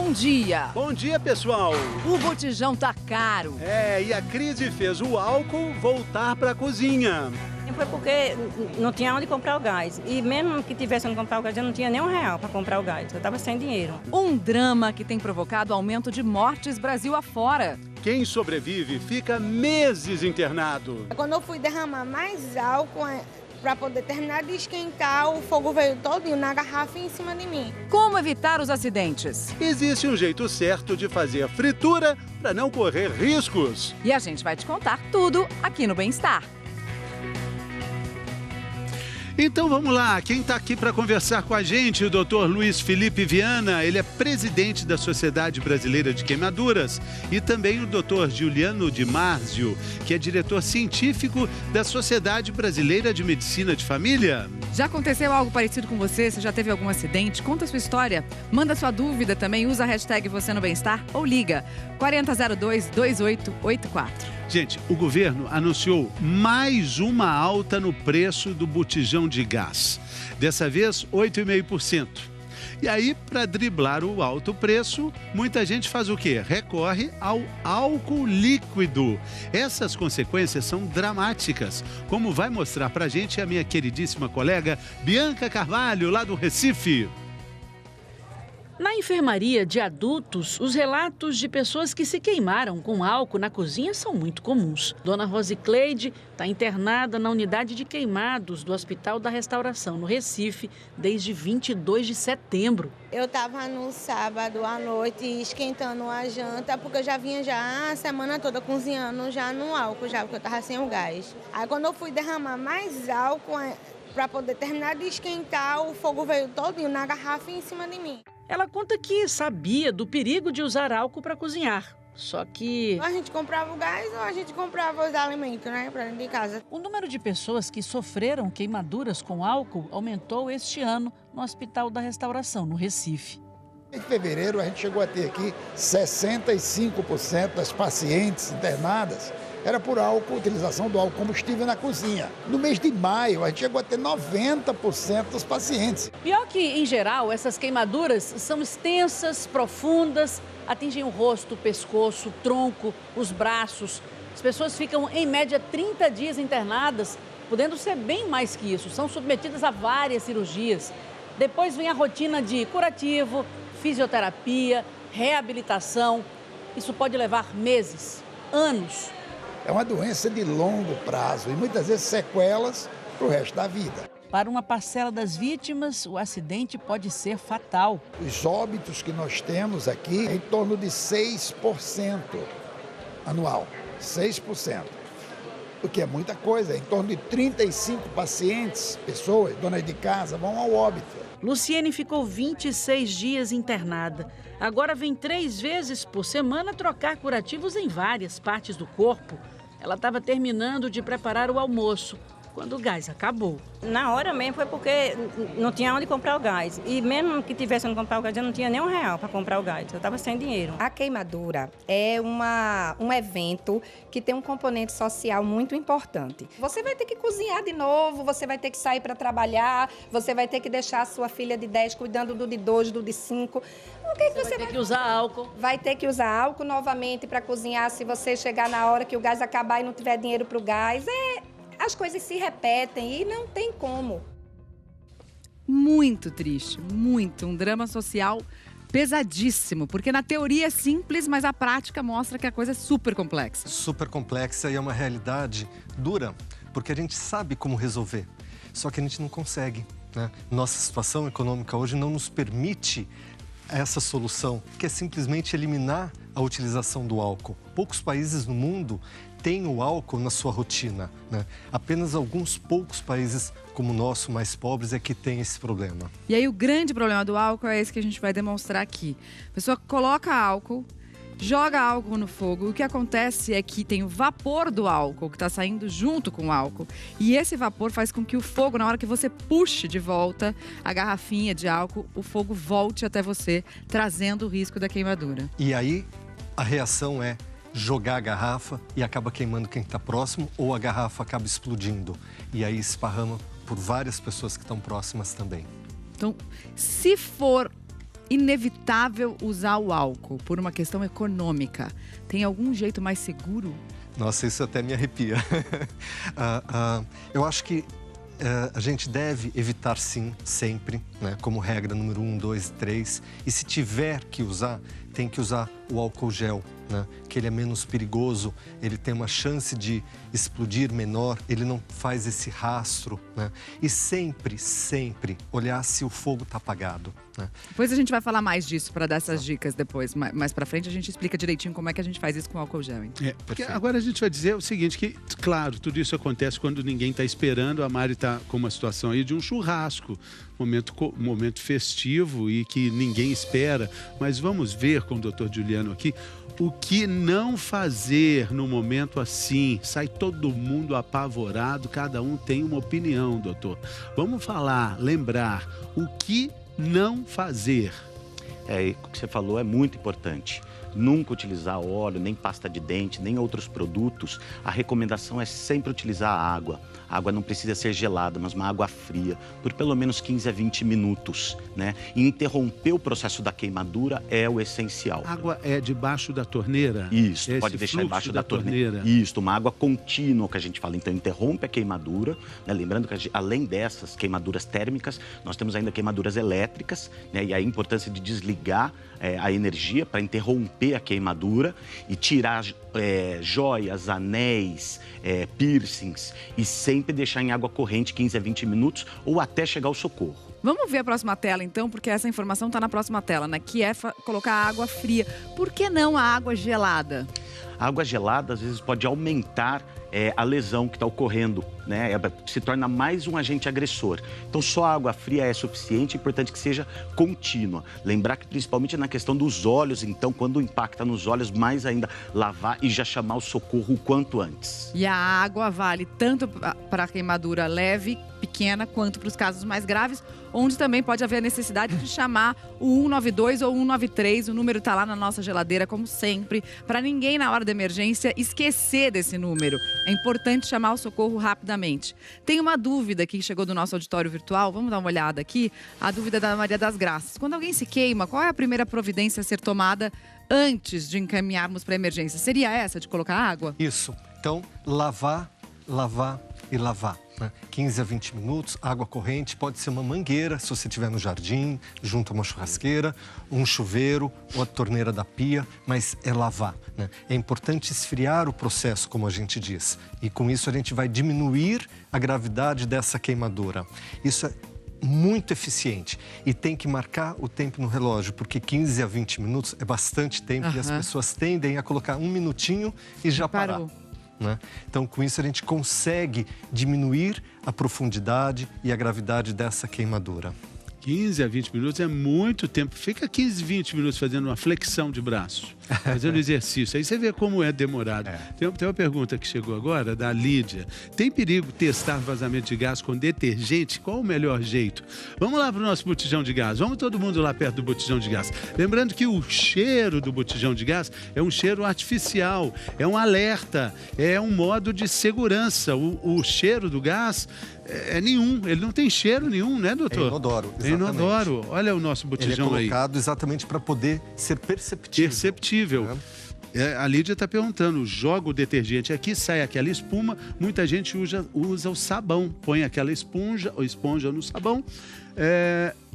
bom dia. Bom dia, pessoal. O botijão tá caro. E a crise fez o álcool voltar para a cozinha. Foi porque não tinha onde comprar o gás. E mesmo que tivesse onde comprar o gás, eu não tinha nem R$1 para comprar o gás. Eu estava sem dinheiro. Um drama que tem provocado aumento de mortes Brasil afora. Quem sobrevive fica meses internado. Quando eu fui derramar mais álcool para poder terminar de esquentar, o fogo veio todinho na garrafa e em cima de mim. Como evitar os acidentes? Existe um jeito certo de fazer fritura para não correr riscos. E a gente vai te contar tudo aqui no Bem-Estar. Então vamos lá, quem está aqui para conversar com a gente, o Dr. Luiz Felipe Viana, ele é presidente da Sociedade Brasileira de Queimaduras, e também o Dr. Juliano Di Marzio, que é diretor científico da Sociedade Brasileira de Medicina de Família. Já aconteceu algo parecido com você? Você já teve algum acidente? Conta a sua história. Manda sua dúvida também, usa a hashtag Você no Bem-Estar ou liga 4002-2884. Gente, o governo anunciou mais uma alta no preço do botijão de gás. Dessa vez, 8,5%. E aí, para driblar o alto preço, muita gente faz o quê? Recorre ao álcool líquido. Essas consequências são dramáticas, como vai mostrar para a gente a minha queridíssima colega Bianca Carvalho, lá do Recife. Na enfermaria de adultos, os relatos de pessoas que se queimaram com álcool na cozinha são muito comuns. Dona Rosicleide está internada na unidade de queimados do Hospital da Restauração, no Recife, desde 22 de setembro. Eu estava no sábado à noite esquentando a janta, porque eu já vinha a semana toda cozinhando já no álcool, já porque eu estava sem o gás. Aí quando eu fui derramar mais álcool para poder terminar de esquentar, o fogo veio todinho na garrafa e em cima de mim. Ela conta que sabia do perigo de usar álcool para cozinhar, só que... Ou a gente comprava o gás ou a gente comprava os alimentos, né, para dentro de casa. O número de pessoas que sofreram queimaduras com álcool aumentou este ano no Hospital da Restauração, no Recife. Em fevereiro, a gente chegou a ter aqui 65% das pacientes internadas era por álcool, utilização do álcool combustível na cozinha. No mês de maio, a gente chegou a ter 90% dos pacientes. Pior que, em geral, essas queimaduras são extensas, profundas, atingem o rosto, o pescoço, o tronco, os braços. As pessoas ficam, em média, 30 dias internadas, podendo ser bem mais que isso. São submetidas a várias cirurgias. Depois vem a rotina de curativo, fisioterapia, reabilitação. Isso pode levar meses, anos. É uma doença de longo prazo e muitas vezes sequelas para o resto da vida. Para uma parcela das vítimas, o acidente pode ser fatal. Os óbitos que nós temos aqui é em torno de 6% anual, 6%. O que é muita coisa, em torno de 35 pacientes, pessoas, donas de casa, vão ao óbito. Luciene ficou 26 dias internada. Agora vem 3 vezes por semana trocar curativos em várias partes do corpo. Ela estava terminando de preparar o almoço quando o gás acabou. Na hora mesmo foi porque não tinha onde comprar o gás. E mesmo que tivesse onde comprar o gás, eu não tinha nem R$1 para comprar o gás. Eu estava sem dinheiro. A queimadura é um evento que tem um componente social muito importante. Você vai ter que cozinhar de novo, você vai ter que sair para trabalhar, você vai ter que deixar a sua filha de 10 cuidando do de 2, do de 5. O que você vai ter que usar álcool? Vai ter que usar álcool novamente para cozinhar se você chegar na hora que o gás acabar e não tiver dinheiro para o gás. As coisas se repetem e não tem como. Muito triste, muito. Um drama social pesadíssimo, porque na teoria é simples, mas a prática mostra que a coisa é super complexa. Super complexa e é uma realidade dura, porque a gente sabe como resolver, só que a gente não consegue, né? Nossa situação econômica hoje não nos permite essa solução, que é simplesmente eliminar a utilização do álcool. Poucos países no mundo têm o álcool na sua rotina, né? Apenas alguns poucos países como o nosso, mais pobres, é que tem esse problema. E aí o grande problema do álcool é esse que a gente vai demonstrar aqui. A pessoa coloca álcool, joga álcool no fogo, o que acontece é que tem o vapor do álcool que está saindo junto com o álcool. E esse vapor faz com que o fogo, na hora que você puxe de volta a garrafinha de álcool, o fogo volte até você, trazendo o risco da queimadura. E aí a reação é jogar a garrafa e acaba queimando quem está próximo, ou a garrafa acaba explodindo. E aí esparrama por várias pessoas que estão próximas também. Então, se for inevitável usar o álcool por uma questão econômica, tem algum jeito mais seguro? Nossa, isso até me arrepia. Eu acho que a gente deve evitar sim, sempre, né? Como regra número 1, 2 e 3. E se tiver que usar, tem que usar o álcool gel, né? Que ele é menos perigoso, ele tem uma chance de explodir menor, ele não faz esse rastro, né? E sempre, sempre olhar se o fogo está apagado, né? Depois a gente vai falar mais disso para dar essas dicas depois. Mais pra frente a gente explica direitinho como é que a gente faz isso com álcool gel, hein? Porque agora a gente vai dizer o seguinte, que, claro, tudo isso acontece quando ninguém está esperando. A Mari está com uma situação aí de um churrasco, momento festivo e que ninguém espera. Mas vamos ver com o doutor Juliano aqui o que não fazer no momento assim. Sai todo mundo apavorado, cada um tem uma opinião, doutor. Vamos falar, lembrar o que não fazer. O que você falou é muito importante. Nunca utilizar óleo, nem pasta de dente, nem outros produtos. A recomendação é sempre utilizar a água. A água não precisa ser gelada, mas uma água fria, por pelo menos 15 a 20 minutos, né? E interromper o processo da queimadura é o essencial. A água é debaixo da torneira? Isso, pode deixar embaixo da torneira. Isso, uma água contínua que a gente fala. Então, interrompe a queimadura, né? Lembrando que além dessas queimaduras térmicas, nós temos ainda queimaduras elétricas, né? E a importância de desligar a energia para interromper a queimadura e tirar joias, anéis, piercings e sempre deixar em água corrente 15 a 20 minutos ou até chegar ao socorro. Vamos ver a próxima tela então, porque essa informação está na próxima tela, né? Que é colocar a água fria. Por que não a água gelada? A água gelada às vezes pode aumentar a lesão que está ocorrendo, né? Se torna mais um agente agressor. Então, só a água fria é suficiente, é importante que seja contínua. Lembrar que, principalmente na questão dos olhos, então, quando impacta nos olhos, mais ainda lavar e já chamar o socorro o quanto antes. E a água vale tanto para a queimadura leve, pequena, quanto para os casos mais graves, onde também pode haver a necessidade de chamar o 192 ou 193. O número está lá na nossa geladeira, como sempre, para ninguém, na hora da emergência, esquecer desse número. É importante chamar o socorro rapidamente. Tem uma dúvida que chegou do nosso auditório virtual, vamos dar uma olhada aqui. A dúvida da Maria das Graças. Quando alguém se queima, qual é a primeira providência a ser tomada antes de encaminharmos para a emergência? Seria essa, de colocar água? Isso. Então, lavar e lavar, né? 15 a 20 minutos, água corrente, pode ser uma mangueira, se você estiver no jardim, junto a uma churrasqueira, um chuveiro ou a torneira da pia, mas é lavar, né? É importante esfriar o processo, como a gente diz, e com isso a gente vai diminuir a gravidade dessa queimadura. Isso é muito eficiente e tem que marcar o tempo no relógio, porque 15 a 20 minutos é bastante tempo e as pessoas tendem a colocar um minutinho e já parar. Né? Então, com isso, a gente consegue diminuir a profundidade e a gravidade dessa queimadura. 15 a 20 minutos é muito tempo. Fica 15, 20 minutos fazendo uma flexão de braço, fazendo exercício. Aí você vê como é demorado. Tem uma pergunta que chegou agora, da Lídia. Tem perigo testar vazamento de gás com detergente? Qual o melhor jeito? Vamos lá para o nosso botijão de gás. Vamos todo mundo lá perto do botijão de gás. Lembrando que o cheiro do botijão de gás é um cheiro artificial, é um alerta, é um modo de segurança. O cheiro do gás é nenhum, ele não tem cheiro nenhum, né, doutor? É inodoro, exatamente. É inodoro. Olha o nosso botijão aí. Ele é colocado exatamente para poder ser perceptível. Perceptível. A Lídia está perguntando, joga o detergente aqui, sai aquela espuma, muita gente usa o sabão, põe aquela esponja no sabão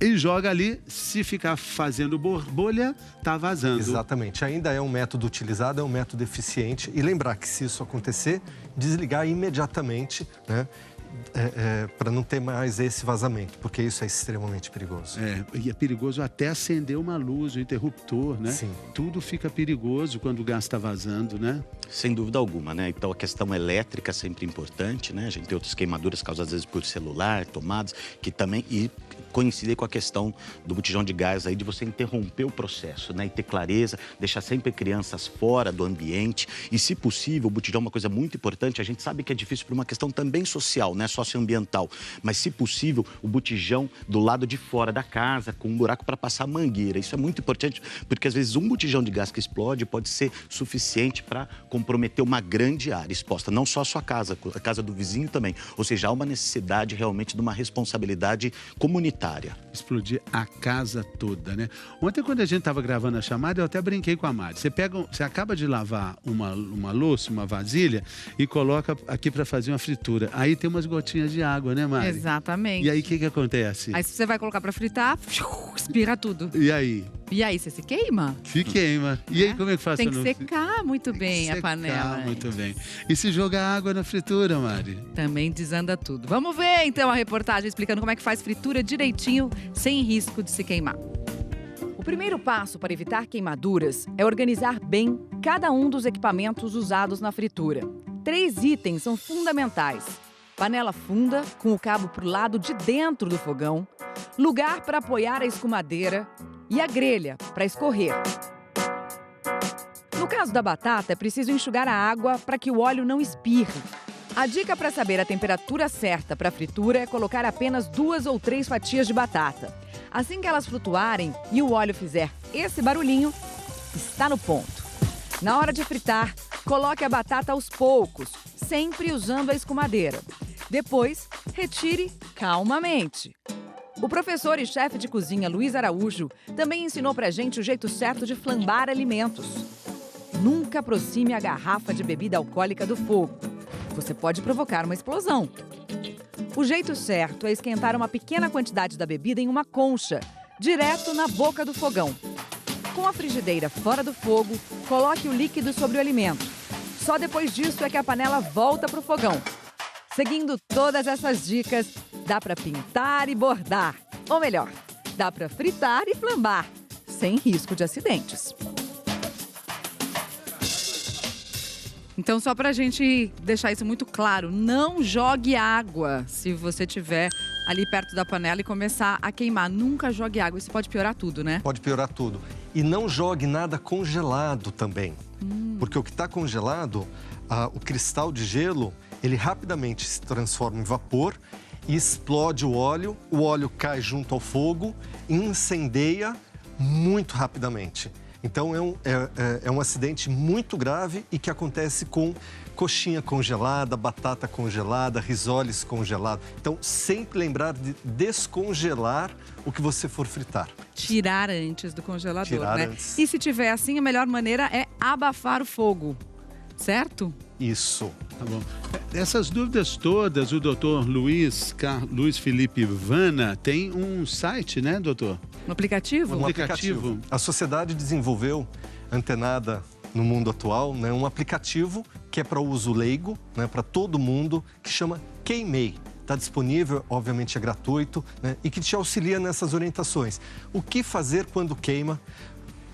e joga ali, se ficar fazendo bolha, tá vazando. Exatamente, ainda é um método utilizado, é um método eficiente, e lembrar que se isso acontecer, desligar imediatamente, né? Para não ter mais esse vazamento, porque isso é extremamente perigoso. E é perigoso até acender uma luz, o interruptor, né? Sim. Tudo fica perigoso quando o gás está vazando, né? Sem dúvida alguma, né? Então, a questão elétrica é sempre importante, né? A gente tem outras queimaduras causadas, às vezes, por celular, tomadas, que também... coincidem com a questão do botijão de gás aí, de você interromper o processo, né? E ter clareza, deixar sempre crianças fora do ambiente. E, se possível, o botijão é uma coisa muito importante. A gente sabe que é difícil por uma questão também social, né? Socioambiental. Mas, se possível, o botijão do lado de fora da casa, com um buraco para passar a mangueira. Isso é muito importante, porque às vezes um botijão de gás que explode pode ser suficiente para comprometer uma grande área exposta. Não só a sua casa, a casa do vizinho também. Ou seja, há uma necessidade realmente de uma responsabilidade comunitária sanitária. Explodir a casa toda, né? Ontem, quando a gente estava gravando a chamada, eu até brinquei com a Mari. Você acaba de lavar uma louça, uma vasilha e coloca aqui para fazer uma fritura. Aí tem umas gotinhas de água, né, Mari? Exatamente. E aí, o que acontece? Aí você vai colocar para fritar, espirra tudo. E aí? E aí, você se queima? Se queima. E aí, como é que faz? Tem que secar muito bem a panela. Muito bem. E se jogar água na fritura, Mari? Também desanda tudo. Vamos ver, então, a reportagem explicando como é que faz fritura direitinho, sem risco de se queimar. O primeiro passo para evitar queimaduras é organizar bem cada um dos equipamentos usados na fritura. 3 itens são fundamentais: panela funda, com o cabo para o lado de dentro do fogão, lugar para apoiar a escumadeira e a grelha para escorrer. No caso da batata, é preciso enxugar a água para que o óleo não espirre. A dica para saber a temperatura certa para a fritura é colocar apenas 2 ou 3 fatias de batata. Assim que elas flutuarem e o óleo fizer esse barulhinho, está no ponto. Na hora de fritar, coloque a batata aos poucos, sempre usando a escumadeira. Depois, retire calmamente. O professor e chefe de cozinha Luiz Araújo também ensinou pra gente o jeito certo de flambar alimentos. Nunca aproxime a garrafa de bebida alcoólica do fogo. Você pode provocar uma explosão. O jeito certo é esquentar uma pequena quantidade da bebida em uma concha, direto na boca do fogão. Com a frigideira fora do fogo, coloque o líquido sobre o alimento. Só depois disso é que a panela volta para o fogão. Seguindo todas essas dicas, dá para pintar e bordar. Ou melhor, dá para fritar e flambar, sem risco de acidentes. Então, só pra gente deixar isso muito claro, não jogue água se você tiver ali perto da panela e começar a queimar. Nunca jogue água, isso pode piorar tudo, né? Pode piorar tudo. E não jogue nada congelado também. Porque o que está congelado, o cristal de gelo, ele rapidamente se transforma em vapor e explode o óleo cai junto ao fogo e incendeia muito rapidamente. Então, é um acidente muito grave e que acontece com coxinha congelada, batata congelada, risoles congelado. Então, sempre lembrar de descongelar o que você for fritar. Tirar antes do congelador, Tirar né? antes. E se tiver assim, a melhor maneira é abafar o fogo, certo? Isso. Tá bom. Essas dúvidas todas, o doutor Luiz Felipe Vana tem um site, né, doutor? No aplicativo? Um aplicativo. A sociedade desenvolveu, antenada no mundo atual, né, um aplicativo que é para uso leigo, né, para todo mundo, que chama Queimei. Está disponível, obviamente é gratuito, né, e que te auxilia nessas orientações. O que fazer quando queima,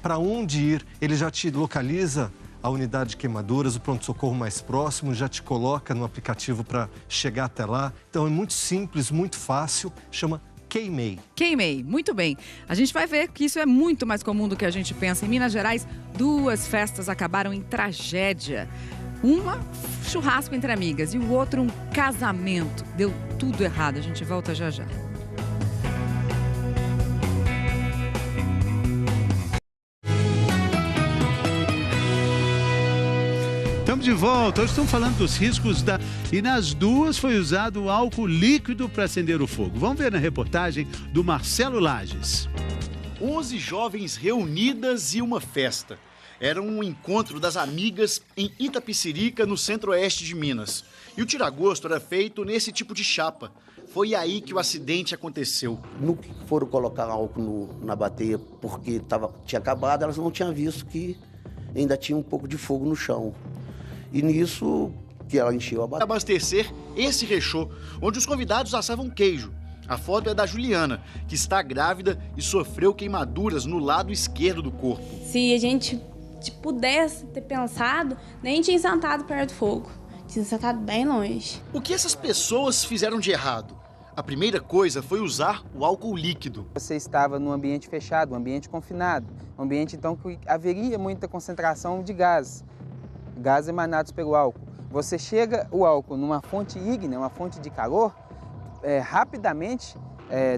para onde ir, ele já te localiza a unidade de queimaduras, o pronto-socorro mais próximo, já te coloca no aplicativo para chegar até lá. Então é muito simples, muito fácil, chama Queimei. Queimei, muito bem. A gente vai ver que isso é muito mais comum do que a gente pensa. Em Minas Gerais, 2 festas acabaram em tragédia. Uma, churrasco entre amigas, e o outro, um casamento. Deu tudo errado. A gente volta já já. Estamos de volta. Hoje estamos falando dos riscos E nas duas foi usado o álcool líquido para acender o fogo. Vamos ver na reportagem do Marcelo Lages. 11 jovens reunidas e uma festa. Era um encontro das amigas em Itapecerica, no centro-oeste de Minas. E o tiragosto era feito nesse tipo de chapa. Foi aí que o acidente aconteceu. No que foram colocar álcool na bateia porque tinha acabado, elas não tinham visto que ainda tinha um pouco de fogo no chão. E nisso que ela encheu a bateia. Abastecer esse rechô, onde os convidados assavam queijo. A foto é da Juliana, que está grávida e sofreu queimaduras no lado esquerdo do corpo. Se a gente pudesse ter pensado, nem tinha sentado perto do fogo. Tinha sentado bem longe. O que essas pessoas fizeram de errado? A primeira coisa foi usar o álcool líquido. Você estava num ambiente fechado, um ambiente confinado. Um ambiente, então, que haveria muita concentração de gases emanados pelo álcool. Você chega o álcool numa fonte ígnea, uma fonte de calor, rapidamente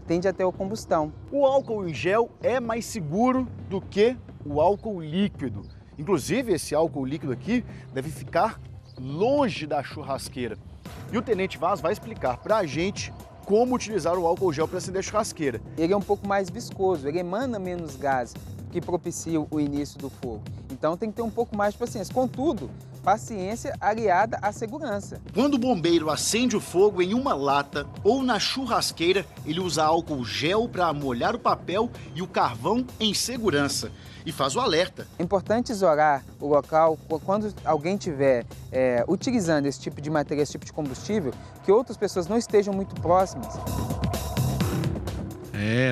tende a ter a combustão. O álcool em gel é mais seguro do que o álcool líquido. Inclusive, esse álcool líquido aqui deve ficar longe da churrasqueira. E o Tenente Vaz vai explicar pra gente como utilizar o álcool gel para acender a churrasqueira. Ele é um pouco mais viscoso, ele emana menos gás, que propicia o início do fogo. Então tem que ter um pouco mais de paciência. Contudo, paciência aliada à segurança. Quando o bombeiro acende o fogo em uma lata ou na churrasqueira, ele usa álcool gel para molhar o papel e o carvão em segurança. E faz o alerta. É importante isolar o local quando alguém estiver utilizando esse tipo de material, esse tipo de combustível, que outras pessoas não estejam muito próximas.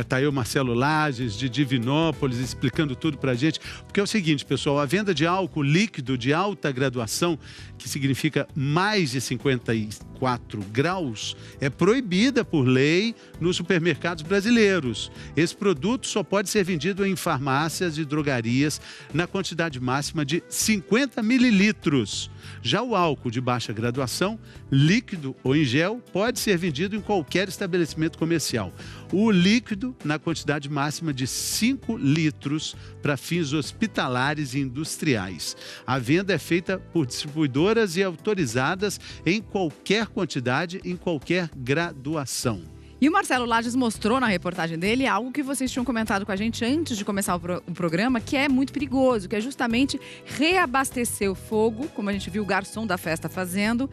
Tá aí o Marcelo Lages, de Divinópolis, explicando tudo pra gente. Porque é o seguinte, pessoal, a venda de álcool líquido de alta graduação, que significa mais de 54 graus, é proibida por lei nos supermercados brasileiros. Esse produto só pode ser vendido em farmácias e drogarias na quantidade máxima de 50 mililitros. Já o álcool de baixa graduação, líquido ou em gel, pode ser vendido em qualquer estabelecimento comercial. O líquido na quantidade máxima de 5 litros para fins hospitalares e industriais. A venda é feita por distribuidoras e autorizadas em qualquer quantidade, em qualquer graduação. E o Marcelo Lages mostrou na reportagem dele algo que vocês tinham comentado com a gente antes de começar o programa, que é muito perigoso, que é justamente reabastecer o fogo, como a gente viu o garçom da festa fazendo,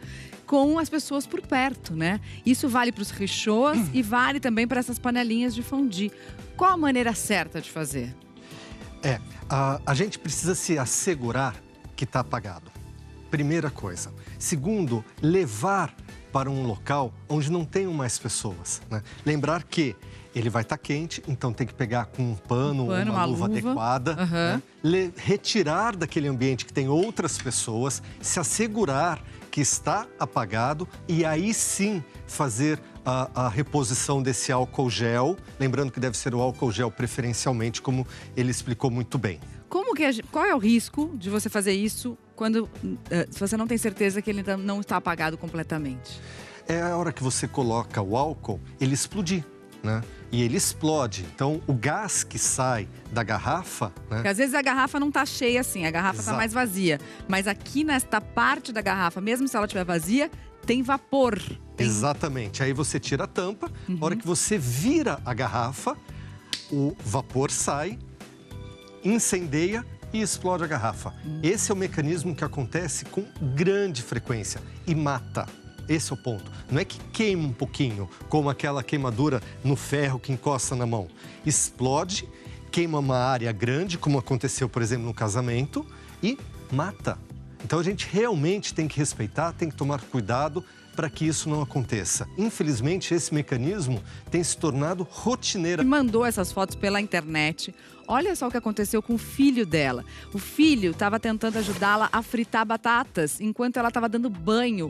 com as pessoas por perto, né? Isso vale para os rechôs e vale também para essas panelinhas de fondue. Qual a maneira certa de fazer? A gente precisa se assegurar que está apagado. Primeira coisa. Segundo, levar para um local onde não tenham mais pessoas, né? Lembrar que ele vai estar quente, então tem que pegar com um pano uma luva adequada, né? Retirar daquele ambiente que tem outras pessoas, se assegurar que está apagado e aí sim fazer a reposição desse álcool gel, lembrando que deve ser o álcool gel preferencialmente, como ele explicou muito bem. Qual é o risco de você fazer isso quando se você não tem certeza que ele não está apagado completamente? É a hora que você coloca o álcool, ele explodir, né? E ele explode. Então, o gás que sai da garrafa, né? Porque às vezes a garrafa não está cheia assim, a garrafa está mais vazia. Mas aqui nesta parte da garrafa, mesmo se ela estiver vazia, tem vapor. Exatamente. Aí você tira a tampa, a hora que você vira a garrafa, o vapor sai, incendeia e explode a garrafa. Esse é o mecanismo que acontece com grande frequência e mata. Esse é o ponto. Não é que queima um pouquinho, como aquela queimadura no ferro que encosta na mão. Explode, queima uma área grande, como aconteceu, por exemplo, no casamento, e mata. Então a gente realmente tem que respeitar, tem que tomar cuidado para que isso não aconteça. Infelizmente, esse mecanismo tem se tornado rotineiro. E mandou essas fotos pela internet. Olha só o que aconteceu com o filho dela. O filho estava tentando ajudá-la a fritar batatas enquanto ela estava dando banho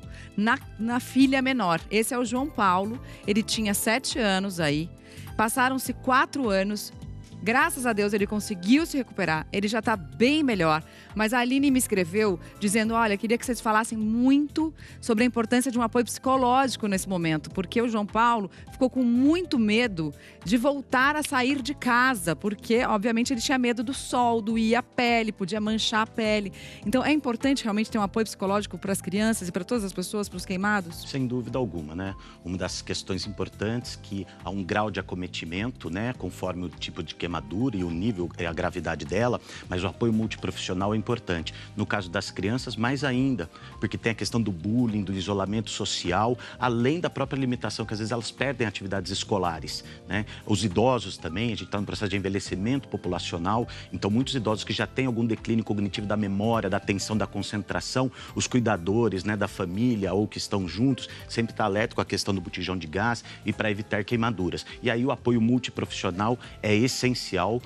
na filha menor. Esse é o João Paulo, ele tinha 7 anos aí. Passaram-se 4 anos. Graças a Deus ele conseguiu se recuperar, ele já está bem melhor. Mas a Aline me escreveu dizendo, olha, queria que vocês falassem muito sobre a importância de um apoio psicológico nesse momento, porque o João Paulo ficou com muito medo de voltar a sair de casa, porque, obviamente, ele tinha medo do sol, doía a pele, podia manchar a pele. Então, é importante realmente ter um apoio psicológico para as crianças e para todas as pessoas, para os queimados? Sem dúvida alguma, né? Uma das questões importantes que há um grau de acometimento, né? Conforme o tipo de queimadura e o nível, a gravidade dela, mas o apoio multiprofissional é importante. No caso das crianças, mais ainda, porque tem a questão do bullying, do isolamento social, além da própria limitação, que às vezes elas perdem atividades escolares, né? Os idosos também, a gente está no processo de envelhecimento populacional, então muitos idosos que já têm algum declínio cognitivo da memória, da atenção, da concentração, os cuidadores, né, da família ou que estão juntos, sempre está alerta com a questão do botijão de gás e para evitar queimaduras. E aí o apoio multiprofissional é essencial,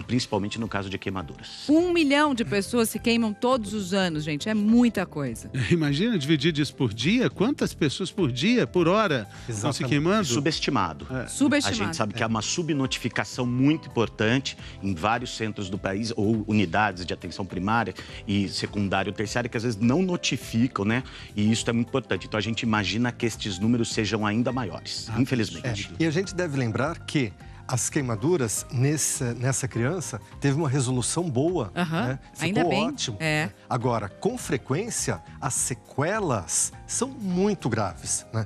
principalmente no caso de queimaduras. 1 milhão de pessoas se queimam todos os anos, gente. É muita coisa. Imagina dividir isso por dia. Quantas pessoas por dia, por hora, estão se queimando? Subestimado. Subestimado. A gente sabe que há uma subnotificação muito importante em vários centros do país, ou unidades de atenção primária e secundária ou terciária, que às vezes não notificam, né? E isso é muito importante. Então a gente imagina que estes números sejam ainda maiores, infelizmente. E a gente deve lembrar que As queimaduras nessa criança teve uma resolução boa, né? Ficou ainda bem. Ótimo. É. Agora, com frequência, as sequelas são muito graves, né?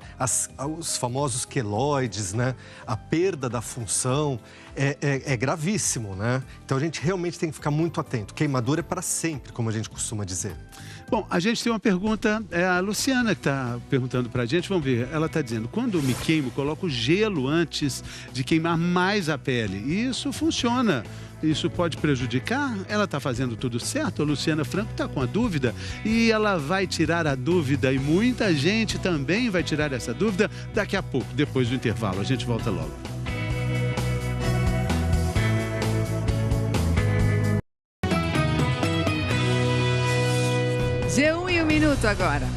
Os famosos queloides, né? A perda da função é gravíssimo, né? Então a gente realmente tem que ficar muito atento. Queimadura é para sempre, como a gente costuma dizer. Bom, a gente tem uma pergunta, é a Luciana que está perguntando para a gente, vamos ver, ela está dizendo, quando eu me queimo, coloco gelo antes de queimar mais a pele, e isso funciona, isso pode prejudicar? Ela está fazendo tudo certo? A Luciana Franco está com a dúvida, e ela vai tirar a dúvida, e muita gente também vai tirar essa dúvida daqui a pouco, depois do intervalo, a gente volta logo. G1 e 1 minuto agora.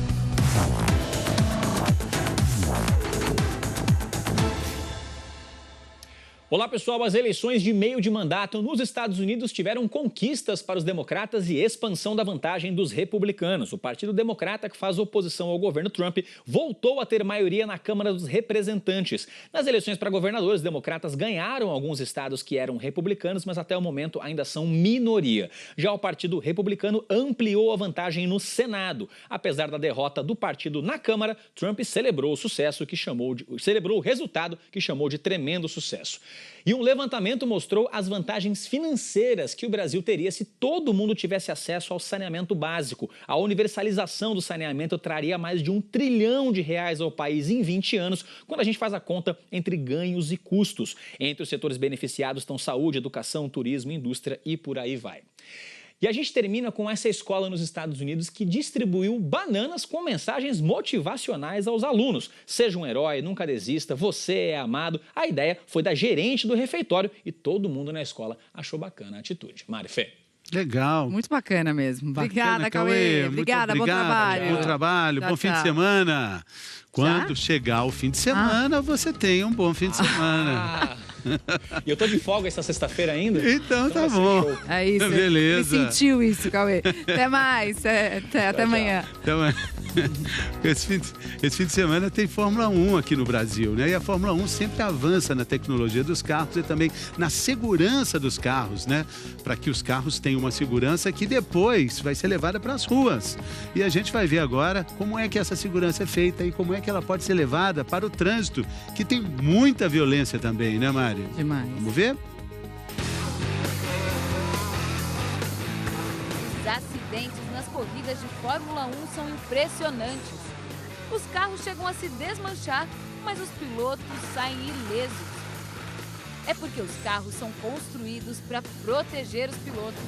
Olá, pessoal. As eleições de meio de mandato nos Estados Unidos tiveram conquistas para os democratas e expansão da vantagem dos republicanos. O Partido Democrata, que faz oposição ao governo Trump, voltou a ter maioria na Câmara dos Representantes. Nas eleições para governadores, os democratas ganharam alguns estados que eram republicanos, mas até o momento ainda são minoria. Já o Partido Republicano ampliou a vantagem no Senado. Apesar da derrota do partido na Câmara, Trump celebrou o resultado que chamou de tremendo sucesso. E um levantamento mostrou as vantagens financeiras que o Brasil teria se todo mundo tivesse acesso ao saneamento básico. A universalização do saneamento traria mais de R$1 trilhão ao país em 20 anos, quando a gente faz a conta entre ganhos e custos. Entre os setores beneficiados estão saúde, educação, turismo, indústria e por aí vai. E a gente termina com essa escola nos Estados Unidos que distribuiu bananas com mensagens motivacionais aos alunos. Seja um herói, nunca desista, você é amado. A ideia foi da gerente do refeitório e todo mundo na escola achou bacana a atitude. Mari Fê. Legal. Muito bacana mesmo. Bacana, Obrigada, Cauê. Obrigado, bom trabalho. Bom trabalho, Tchau, bom fim de tchau. semana. Quando chegar o fim de semana, você tem um bom fim de semana. E eu tô de folga essa sexta-feira ainda? Então tá bom. É isso. Beleza. Ele sentiu isso, Cauê. Até mais. Até amanhã. Até amanhã. Esse fim de semana tem Fórmula 1 aqui no Brasil, né? E a Fórmula 1 sempre avança na tecnologia dos carros e também na segurança dos carros, né? Para que os carros tenham uma segurança que depois vai ser levada para as ruas. E a gente vai ver agora como é que essa segurança é feita e como é que ela pode ser levada para o trânsito, que tem muita violência também, né, Mari? Demais. Vamos ver? Os acidentes nas corridas de Fórmula 1 são impressionantes. Os carros chegam a se desmanchar, mas os pilotos saem ilesos. É porque os carros são construídos para proteger os pilotos.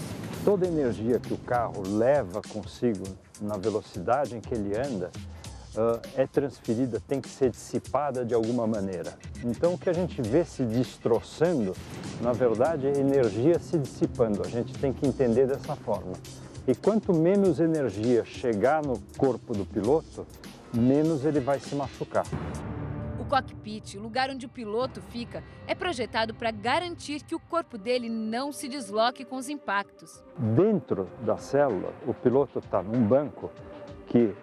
Toda a energia que o carro leva consigo na velocidade em que ele anda é transferida, tem que ser dissipada de alguma maneira. Então o que a gente vê se destroçando, na verdade, é energia se dissipando. A gente tem que entender dessa forma. E quanto menos energia chegar no corpo do piloto, menos ele vai se machucar. O cockpit, o lugar onde o piloto fica, é projetado para garantir que o corpo dele não se desloque com os impactos. Dentro da célula, o piloto está num banco que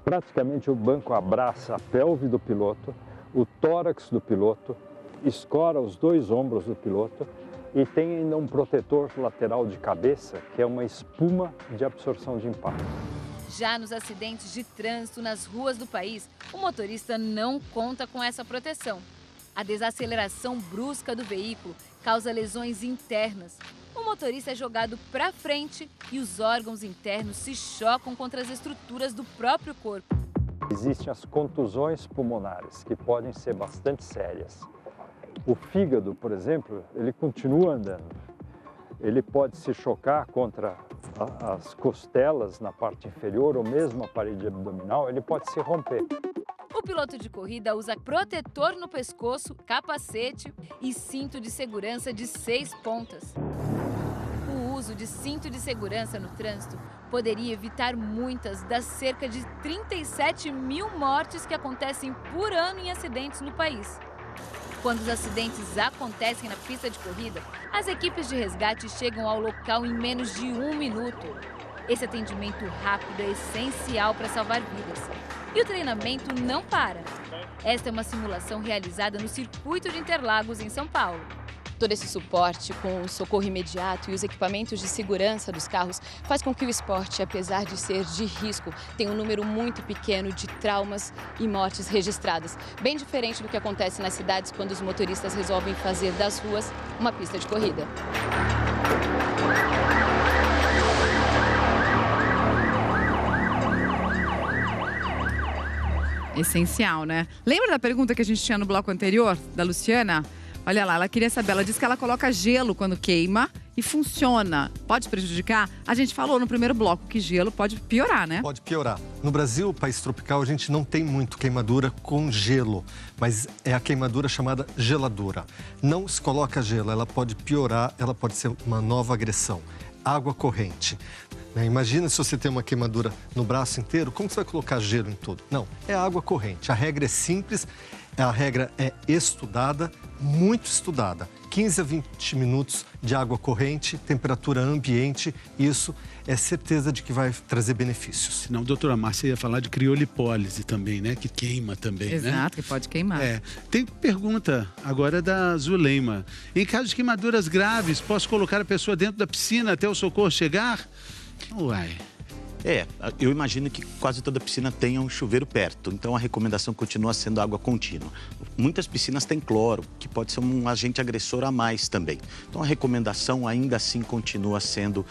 praticamente o banco abraça a pelve do piloto, o tórax do piloto, escora os dois ombros do piloto e tem ainda um protetor lateral de cabeça, que é uma espuma de absorção de impacto. Já nos acidentes de trânsito nas ruas do país, o motorista não conta com essa proteção. A desaceleração brusca do veículo causa lesões internas. O motorista é jogado para frente e os órgãos internos se chocam contra as estruturas do próprio corpo. Existem as contusões pulmonares, que podem ser bastante sérias. O fígado, por exemplo, ele continua andando. Ele pode se chocar contra as costelas na parte inferior ou mesmo a parede abdominal, ele pode se romper. O piloto de corrida usa protetor no pescoço, capacete e cinto de segurança de 6 pontas. O uso de cinto de segurança no trânsito poderia evitar muitas das cerca de 37 mil mortes que acontecem por ano em acidentes no país. Quando os acidentes acontecem na pista de corrida, as equipes de resgate chegam ao local em menos de 1 minuto. Esse atendimento rápido é essencial para salvar vidas. E o treinamento não para. Esta é uma simulação realizada no Circuito de Interlagos, em São Paulo. Todo esse suporte com o socorro imediato e os equipamentos de segurança dos carros faz com que o esporte, apesar de ser de risco, tenha um número muito pequeno de traumas e mortes registradas. Bem diferente do que acontece nas cidades quando os motoristas resolvem fazer das ruas uma pista de corrida. Essencial, né? Lembra da pergunta que a gente tinha no bloco anterior, da Luciana? Olha lá, ela queria saber, ela disse que ela coloca gelo quando queima e funciona. Pode prejudicar? A gente falou no primeiro bloco que gelo pode piorar, né? Pode piorar. No Brasil, país tropical, a gente não tem muito queimadura com gelo, mas é a queimadura chamada geladura. Não se coloca gelo, ela pode piorar, ela pode ser uma nova agressão. Água corrente. Imagina se você tem uma queimadura no braço inteiro, como você vai colocar gelo em tudo? Não, é água corrente. A regra é simples, a regra é estudada, muito estudada. 15 a 20 minutos de água corrente, temperatura ambiente, isso é certeza de que vai trazer benefícios. Senão, doutora Márcia ia falar de criolipólise também, né? Que queima também, Exato, né? que pode queimar. Tem pergunta agora da Zuleima. Em caso de queimaduras graves, posso colocar a pessoa dentro da piscina até o socorro chegar? Uai. Eu imagino que quase toda piscina tenha um chuveiro perto, então a recomendação continua sendo água contínua. Muitas piscinas têm cloro, que pode ser um agente agressor a mais também. Então a recomendação ainda assim continua sendo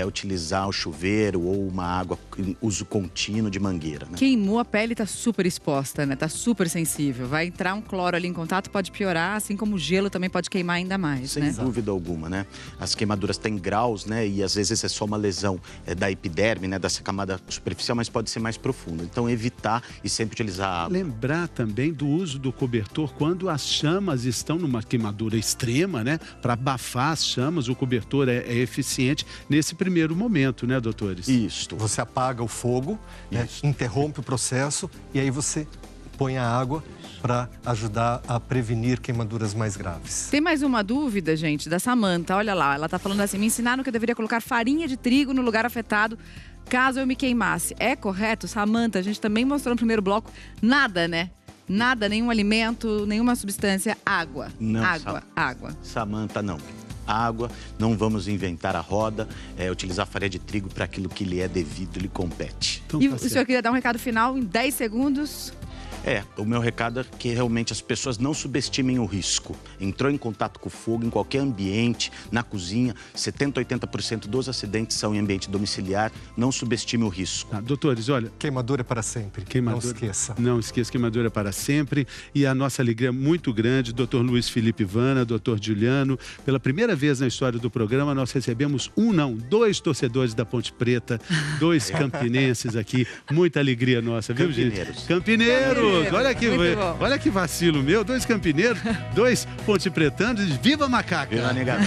utilizar o chuveiro ou uma água em uso contínuo de mangueira, né? Queimou, a pele tá super exposta, né? Tá super sensível. Vai entrar um cloro ali em contato, pode piorar, assim como o gelo também pode queimar ainda mais, Sem dúvida alguma, né? As queimaduras têm graus, né? E às vezes é só uma lesão da epiderme, né? Dessa camada superficial, mas pode ser mais profunda. Então, evitar e sempre utilizar água. Lembrar também do uso do cobertor quando as chamas estão numa queimadura extrema, né? Para abafar as chamas, o cobertor é eficiente nesse primeiro momento, né, doutores? Isso. Você apaga o fogo, né? Interrompe o processo e aí você põe a água para ajudar a prevenir queimaduras mais graves. Tem mais uma dúvida, gente, da Samanta. Olha lá, ela tá falando assim: me ensinaram que eu deveria colocar farinha de trigo no lugar afetado caso eu me queimasse. É correto, Samanta? A gente também mostrou no primeiro bloco. Nada, né? Nada, nenhum alimento, nenhuma substância. Água. Não, água. Samanta, não. Água, não vamos inventar a roda, utilizar farinha de trigo para aquilo que lhe é devido, lhe compete. Então, e o senhor queria dar um recado final em 10 segundos? O meu recado é que realmente as pessoas não subestimem o risco. Entrou em contato com o fogo em qualquer ambiente, na cozinha, 70%, 80% dos acidentes são em ambiente domiciliar, não subestime o risco. Doutores, olha... Queimadura é para sempre, não esqueça. Não esqueça, queimadura é para sempre. E a nossa alegria é muito grande, doutor Luiz Felipe Vana, doutor Juliano. Pela primeira vez na história do programa, nós recebemos dois torcedores da Ponte Preta, 2 campinenses aqui. Muita alegria nossa, viu, gente? Campineiros! Olha que vacilo meu, 2 campineiros, 2 pontepretanos, viva macaca! Viva nega.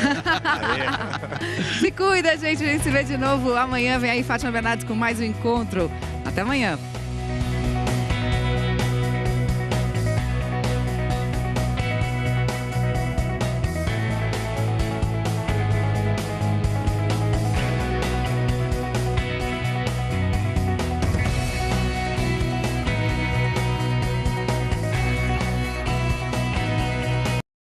Se cuida, gente, a gente se vê de novo amanhã. Vem aí Fátima Bernardes com mais um encontro. Até amanhã.